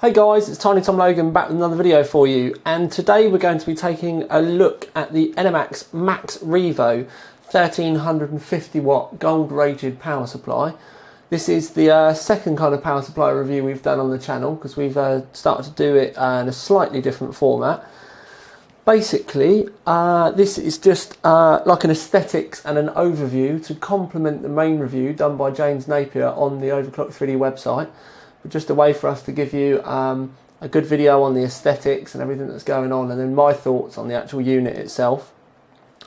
Hey guys, it's Tiny Tom Logan back with another video for you, and today we're going to be taking a look at the Enermax MAXREVO 1350w gold rated power supply. This is the second kind of power supply review we've done on the channel because we've started to do it in a slightly different format. Basically, this is just like an aesthetics and an overview to complement the main review done by James Napier on the Overclock 3D website. But just a way for us to give you a good video on the aesthetics and everything that's going on, and then my thoughts on the actual unit itself.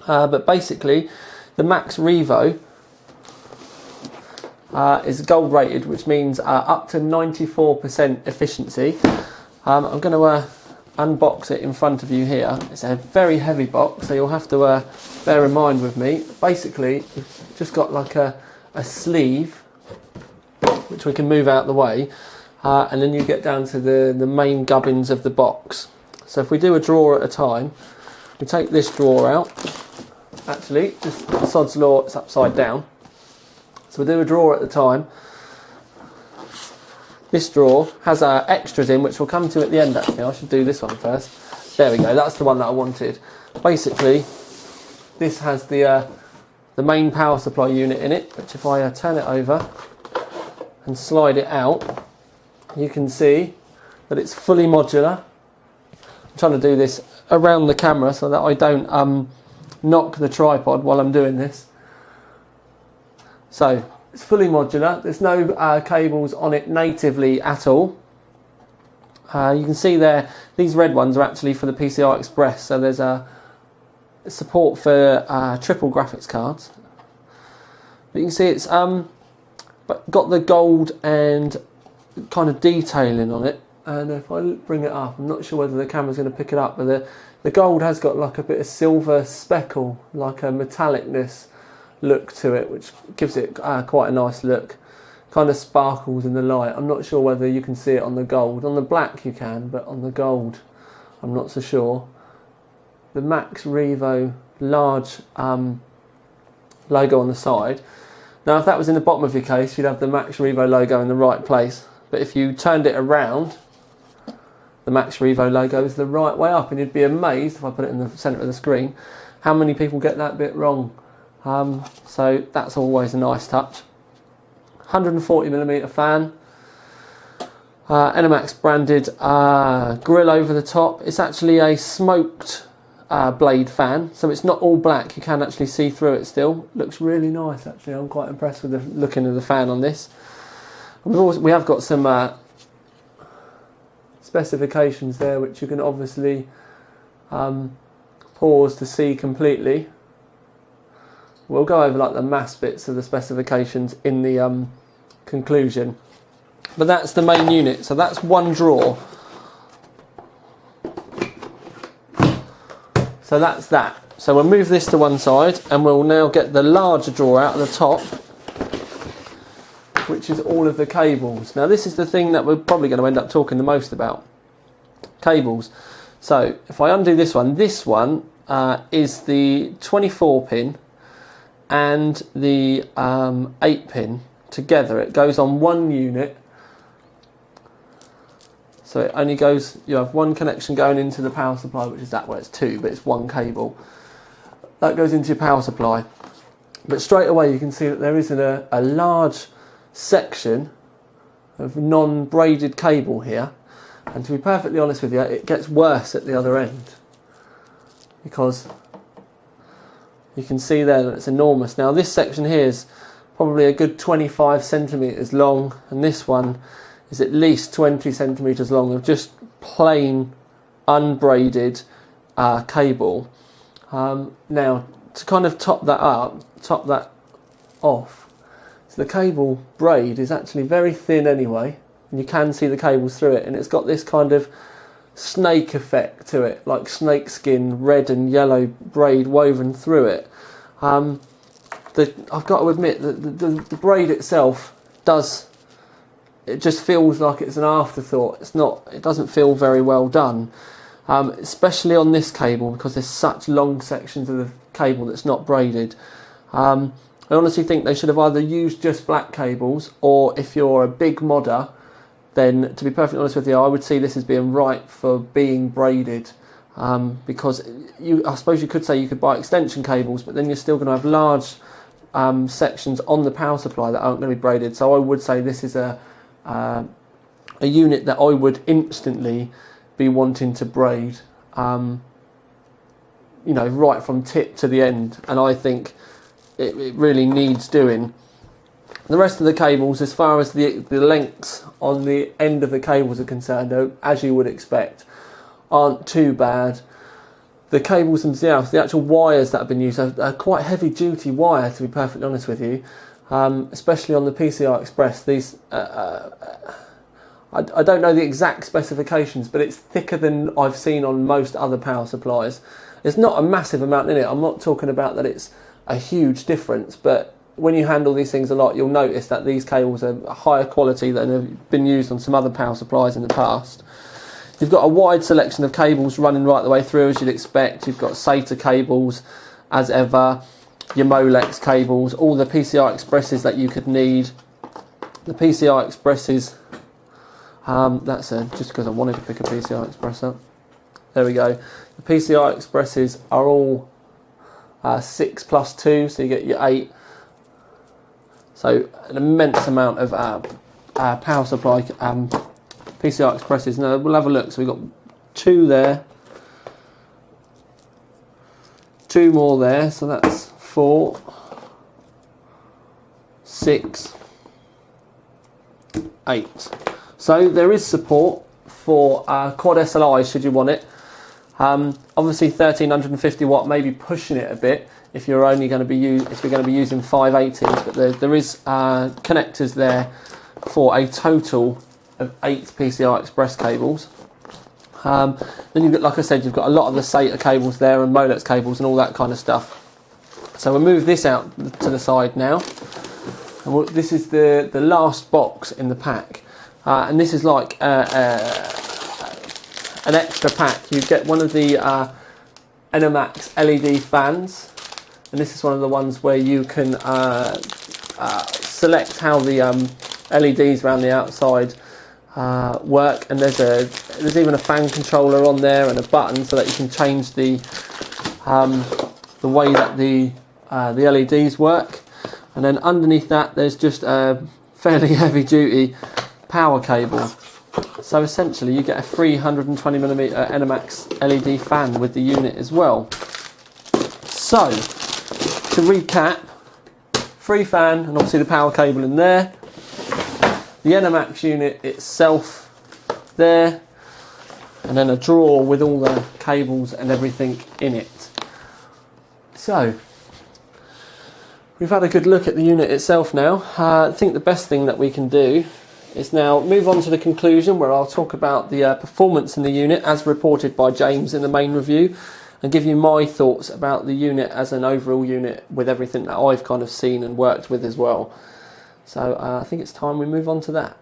But basically, the MAXREVO is gold rated, which means up to 94% efficiency. I'm going to unbox it in front of you here. It's a very heavy box, so you'll have to bear in mind with me. Basically, it's just got like a sleeve which we can move out the way, and then you get down to the main gubbins of the box. So if we do a drawer at a time, we take this drawer out. Actually, just sod's law, it's upside down. So we'll do a drawer at a time. This drawer has extras in, which we'll come to at the end. Actually, I should do this one first. There we go, that's the one that I wanted. Basically, this has the main power supply unit in it, which if I turn it over and slide it out, you can see that it's fully modular. I'm trying to do this around the camera so that I don't knock the tripod while I'm doing this. So it's fully modular. There's no cables on it natively at all. You can see there, these red ones are actually for the PCI Express, so there's a support for triple graphics cards. But you can see it's got the gold and kind of detailing on it, and if I bring it up, I'm not sure whether the camera's going to pick it up, but the gold has got like a bit of silver speckle, like a metallicness look to it, which gives it quite a nice look. Kind of sparkles in the light. I'm not sure whether you can see it on the gold. On the black you can, but on the gold I'm not so sure. The MAXREVO large logo on the side. Now if that was in the bottom of your case, you'd have the MAXREVO logo in the right place, but if you turned it around, the MAXREVO logo is the right way up, and you'd be amazed, if I put it in the centre of the screen, how many people get that bit wrong. So that's always a nice touch. 140mm fan, Enermax branded grill over the top. It's actually a smoked blade fan, so it's not all black. You can actually see through it still. Looks really nice actually. I'm quite impressed with the looking of the fan on this. We have got some specifications there, which you can obviously pause to see completely. We'll go over like the mass bits of the specifications in the conclusion. But that's the main unit, so that's one drawer. So that's that. So we'll move this to one side, and we'll now get the larger drawer out of the top, which is all of the cables. Now this is the thing that we're probably going to end up talking the most about. Cables. So if I undo this one is the 24 pin and the 8 pin together. It goes on one unit, so it only goes, you have one connection going into the power supply, which is that way. It's two, but it's one cable that goes into your power supply. But straight away you can see that there is a large section of non-braided cable here, and to be perfectly honest with you, it gets worse at the other end, because you can see there that it's enormous. Now this section here is probably a good 25 centimeters long, and this one is at least 20 centimeters long of just plain unbraided cable. Now to kind of top that off, so the cable braid is actually very thin anyway, and you can see the cables through it, and it's got this kind of snake effect to it, like snake skin, red and yellow braid woven through it. I've got to admit that the braid itself it just feels like it's an afterthought. It doesn't feel very well done, especially on this cable, because there's such long sections of the cable that's not braided. I honestly think they should have either used just black cables, or if you're a big modder, then to be perfectly honest with you, I would see this as being ripe for being braided. Because I suppose you could say you could buy extension cables, but then you're still going to have large sections on the power supply that aren't going to be braided. So I would say this is a unit that I would instantly be wanting to braid, you know, right from tip to the end, and I think it really needs doing. The rest of the cables, as far as the lengths on the end of the cables are concerned, as you would expect, aren't too bad. The cables themselves, the actual wires that have been used, are quite heavy duty wire, to be perfectly honest with you, especially on the PCI Express. These I don't know the exact specifications, but it's thicker than I've seen on most other power supplies. There's not a massive amount in it. I'm not talking about that it's a huge difference, but when you handle these things a lot, you'll notice that these cables are higher quality than have been used on some other power supplies in the past. You've got a wide selection of cables running right the way through, as you'd expect. You've got SATA cables, as ever, your Molex cables, all the PCI Expresses that you could need. The PCI Expresses, just because I wanted to pick a PCI Express up. There we go. The PCI Expresses are all 6 plus 2, so you get your 8. So an immense amount of power supply PCI Expresses. Now we'll have a look. So we've got 2 there, 2 more there, so that's 4, 6, 8. So there is support for quad SLI should you want it. Obviously 1350 watt, maybe pushing it a bit if you're only going to be using 580s, but there is connectors there for a total of 8 PCI Express cables. Then you've got, like I said, you've got a lot of the SATA cables there and Molex cables and all that kind of stuff. So we'll move this out to the side now. And this is the last box in the pack, and this is like an extra pack. You get one of the Enermax LED fans, and this is one of the ones where you can select how the LEDs around the outside work, and there's even a fan controller on there and a button so that you can change the way that the LEDs work. And then underneath that there's just a fairly heavy duty power cable. So essentially you get a 320mm Enermax LED fan with the unit as well. So to recap, free fan and obviously the power cable in there, the Enermax unit itself there, and then a drawer with all the cables and everything in it. So we've had a good look at the unit itself now. I think the best thing that we can do is now move on to the conclusion, where I'll talk about the performance in the unit as reported by James in the main review, and give you my thoughts about the unit as an overall unit with everything that I've kind of seen and worked with as well. So I think it's time we move on to that.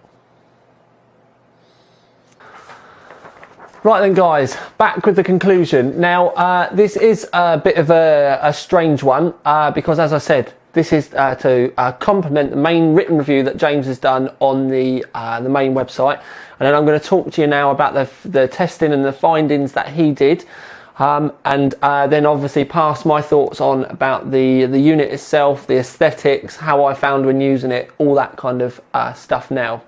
Right then guys, back with the conclusion. Now this is a bit of a strange one because, as I said, this is to complement the main written review that James has done on the main website, and then I'm going to talk to you now about the testing and the findings that he did, and then obviously pass my thoughts on about the unit itself, the aesthetics, how I found when using it, all that kind of stuff now.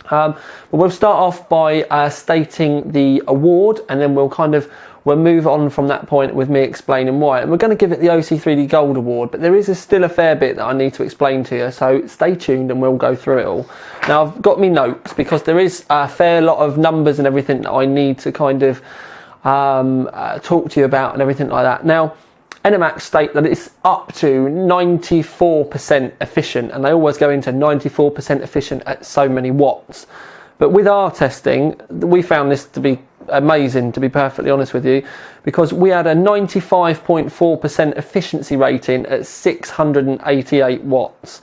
But we'll start off by stating the award, and then we'll move on from that point with me explaining why. And we're going to give it the OC3D Gold Award, but there is still a fair bit that I need to explain to you, so stay tuned and we'll go through it all. Now I've got me notes because there is a fair lot of numbers and everything that I need to kind of talk to you about and everything like that. Now Enermax state that it's up to 94% efficient, and they always go into 94% efficient at so many watts. But with our testing, we found this to be amazing, to be perfectly honest with you, because we had a 95.4% efficiency rating at 688 watts.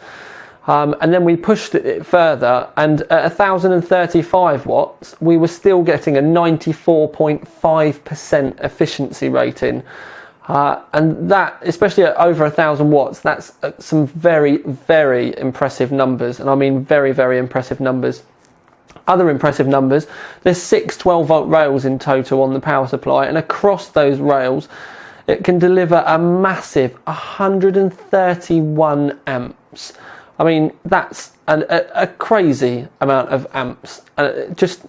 And then we pushed it further, and at 1035 watts, we were still getting a 94.5% efficiency rating. And that, especially at over 1000 watts, that's some very, very impressive numbers. And I mean very, very impressive numbers. Other impressive numbers, there's 6 12-volt rails in total on the power supply, and across those rails it can deliver a massive 131 amps. I mean, that's a crazy amount of amps. It's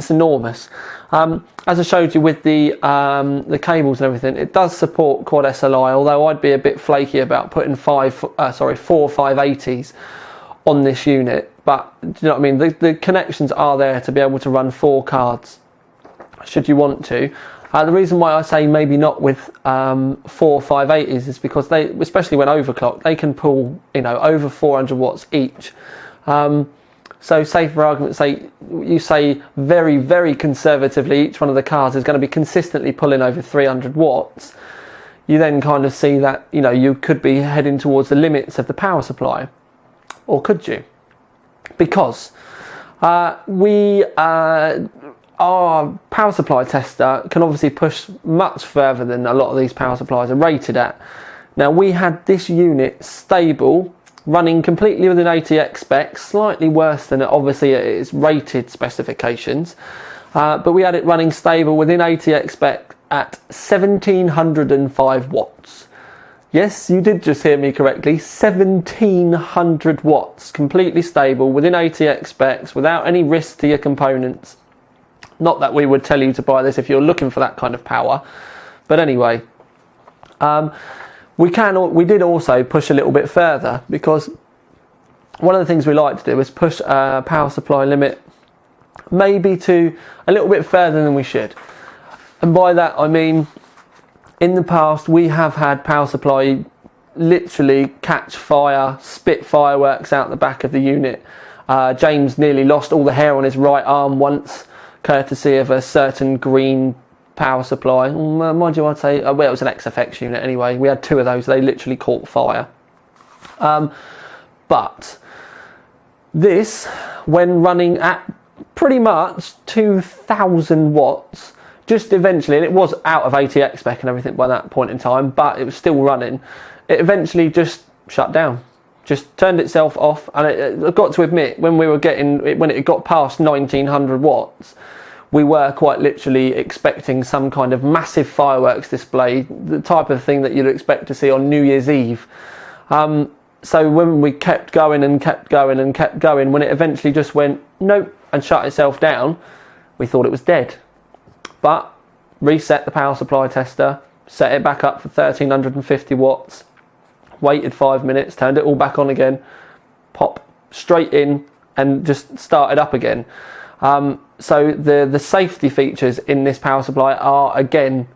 enormous. As I showed you with the cables and everything, it does support quad SLI, although I'd be a bit flaky about putting 4 580s on this unit. But do you know what I mean? The connections are there to be able to run 4 cards, should you want to. The reason why I say maybe not with 4 580s is because they, especially when overclocked, they can pull, you know, over 400 watts each. So say for argument's sake, you say very, very conservatively each one of the cards is going to be consistently pulling over 300 watts. You then kind of see that, you know, you could be heading towards the limits of the power supply. Or could you? Because our power supply tester can obviously push much further than a lot of these power supplies are rated at. Now, we had this unit stable, running completely within ATX specs, slightly worse than obviously its rated specifications, but we had it running stable within ATX spec at 1705 watts. Yes, you did just hear me correctly, 1700 watts, completely stable within ATX specs, without any risk to your components. Not that we would tell you to buy this if you're looking for that kind of power, but anyway, we did also push a little bit further, because one of the things we like to do is push a power supply limit maybe to a little bit further than we should. And by that I mean, in the past we have had power supply literally catch fire, spit fireworks out the back of the unit. James nearly lost all the hair on his right arm once, courtesy of a certain green power supply. Mind you, I'd say, well, it was an XFX unit anyway. We had 2 of those, they literally caught fire. But this, when running at pretty much 2000 watts, just eventually, and it was out of ATX spec and everything by that point in time, but it was still running, it eventually just shut down. Just turned itself off, and I've got to admit, when it got past 1900 watts, we were quite literally expecting some kind of massive fireworks display, the type of thing that you'd expect to see on New Year's Eve. So when we kept going and kept going and kept going, when it eventually just went nope and shut itself down, we thought it was dead. But reset the power supply tester, set it back up for 1350 watts, waited 5 minutes, turned it all back on again, pop straight in, and just started up again. So the safety features in this power supply are again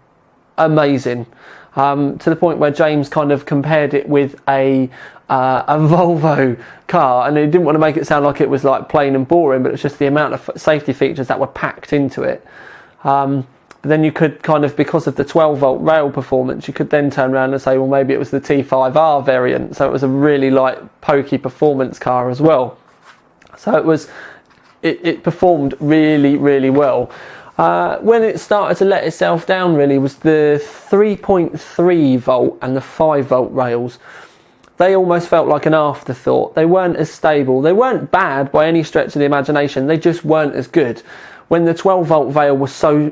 amazing, to the point where James kind of compared it with a Volvo car, and he didn't want to make it sound like it was like plain and boring, but it's just the amount of safety features that were packed into it. Then you could kind of, because of the 12-volt rail performance, you could then turn around and say, well, maybe it was the T5R variant, so it was a really light, pokey performance car as well. So it performed really, really well. When it started to let itself down really was the 3.3 volt and the 5 volt rails. They almost felt like an afterthought. They weren't as stable. They weren't bad by any stretch of the imagination. They just weren't as good. When the 12 volt rail was so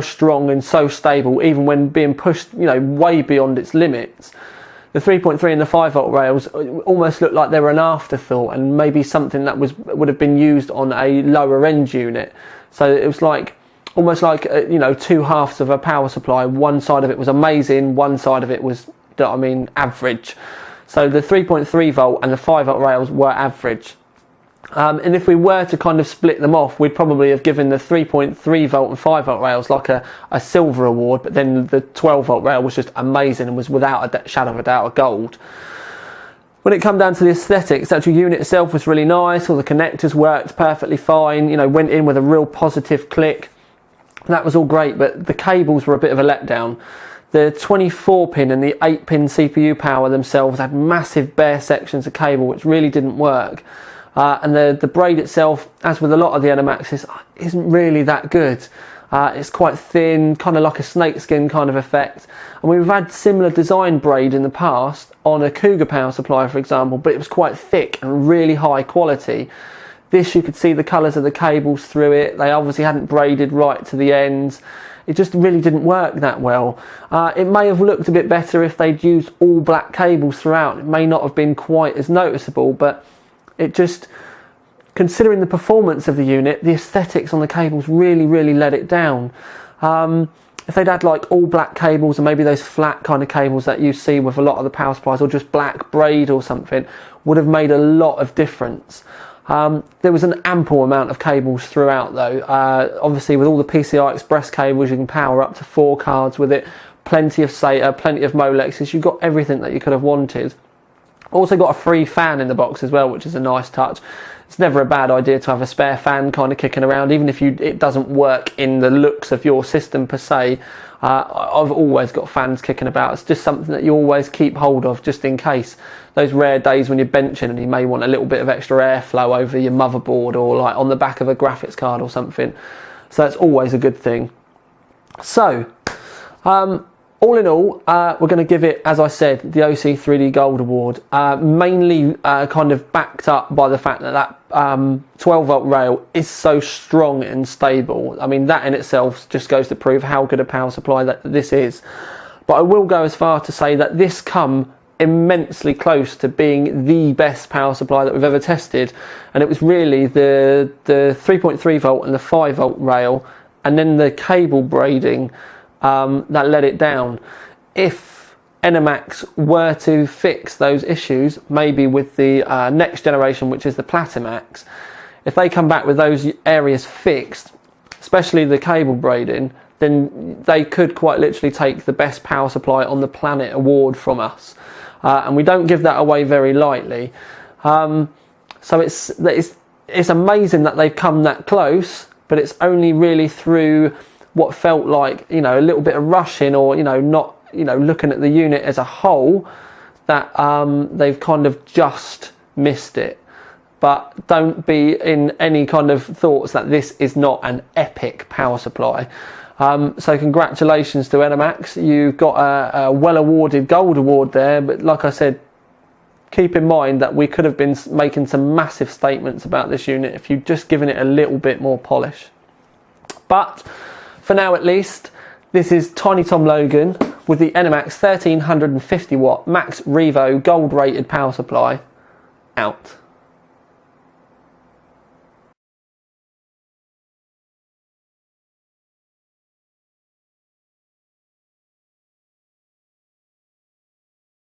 strong and so stable, even when being pushed, you know, way beyond its limits, the 3.3 and the 5 volt rails almost looked like they were an afterthought, and maybe something that would have been used on a lower end unit. So it was like almost like you know, 2 halves of a power supply. One side of it was amazing, one side of it was, you know what I mean, average. So the 3.3 volt and the 5 volt rails were average. And if we were to kind of split them off, we'd probably have given the 3.3 volt and 5 volt rails like a silver award, but then the 12 volt rail was just amazing and was without a shadow of a doubt a gold. When it came down to the aesthetics, the actual unit itself was really nice. All the connectors worked perfectly fine, you know, went in with a real positive click. That was all great, but the cables were a bit of a letdown. The 24 pin and the 8 pin CPU power themselves had massive bare sections of cable which really didn't work. And the braid itself, as with a lot of the Enermaxes, isn't really that good. It's quite thin, kind of like a snakeskin kind of effect. And we've had similar design braid in the past on a Cougar power supply, for example, but it was quite thick and really high quality. This, you could see the colours of the cables through it. They obviously hadn't braided right to the ends. It just really didn't work that well. It may have looked a bit better if they'd used all black cables throughout. It may not have been quite as noticeable, but it just, considering the performance of the unit, the aesthetics on the cables really let it down. If they'd had like all black cables and maybe those flat kind of cables that you see with a lot of the power supplies, or just black braid or something, would have made a lot of difference. There was an ample amount of cables throughout though. Obviously with all the PCI Express cables, you can power up to 4 cards with it, plenty of SATA, plenty of Molexes, you've got everything that you could have wanted. Also got a free fan in the box as well, which is a nice touch. It's never a bad idea to have a spare fan kind of kicking around, even if it doesn't work in the looks of your system per se. I've always got fans kicking about. It's just something that you always keep hold of, just in case. Those rare days when you're benching and you may want a little bit of extra airflow over your motherboard, or like on the back of a graphics card or something. So that's always a good thing. So, all in all, we're going to give it, as I said, the OC3D Gold Award, mainly kind of backed up by the fact that that 12 volt rail is so strong and stable. I mean, that in itself just goes to prove how good a power supply that this is. But I will go as far to say that this come immensely close to being the best power supply that we've ever tested, and it was really the 3.3 volt and the 5 volt rail, and then the cable braiding that let it down. If Enermax were to fix those issues, maybe with the next generation, which is the Platimax, if they come back with those areas fixed, especially the cable braiding, then they could quite literally take the best power supply on the planet award from us. And we don't give that away very lightly. So it's amazing that they've come that close, but it's only really through what felt like, you know, a little bit of rushing, or, you know, not, you know, looking at the unit as a whole, that they've kind of just missed it. But don't be in any kind of thoughts that this is not an epic power supply. So congratulations to Enermax. You've got a well-awarded gold award there, but like I said, keep in mind that we could have been making some massive statements about this unit if you'd just given it a little bit more polish. But for now at least, this is Tiny Tom Logan with the Enermax 1350w MAXREVO gold rated power supply, out.